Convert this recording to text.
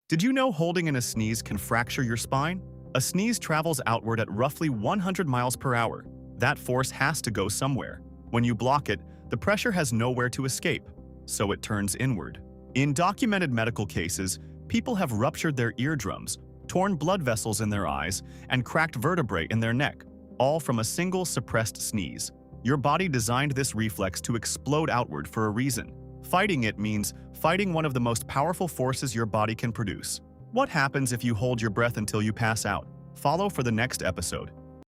Did you know holding in a sneeze can fracture your spine? A sneeze travels outward at roughly 100 miles per hour. That force has to go somewhere. When you block it, the pressure has nowhere to escape, so it turns inward. In documented medical cases, people have ruptured their eardrums, torn blood vessels in their eyes, and cracked vertebrae in their neck, all from a single suppressed sneeze. Your body designed this reflex to explode outward for a reason. Fighting it means fighting one of the most powerful forces your body can produce. What happens if you hold your breath until you pass out? Follow for the next episode.